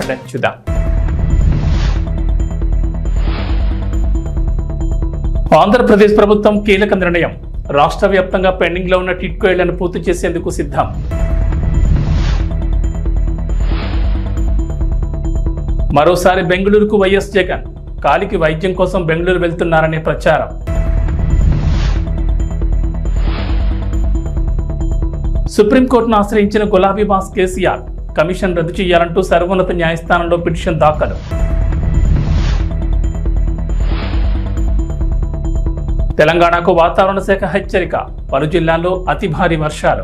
Headlines చూద్దాం. ఆంధ్రప్రదేశ్ ప్రభుత్వం కీలక నిర్ణయం. రాష్ట్ర వ్యాప్తంగా పెండింగ్ లో ఉన్న టిట్కో ఇళ్లను పూర్తి చేసేందుకు సిద్ధం. మరోసారి బెంగళూరుకు వైఎస్ జగన్. కాలికి వైద్యం కోసం బెంగళూరు వెళ్తున్నారనే ప్రచారం. సుప్రీంకోర్టును ఆశ్రయించిన గులాబీ బాస్ కేసీఆర్. కమిషన్ రద్దు చేయాలంటూ సర్వోన్నత న్యాయస్థానంలో పిటిషన్ దాఖలు. తెలంగాణకు వాతావరణ శాఖ హెచ్చరిక. పలు జిల్లాల్లో అతి భారీ వర్షాలు.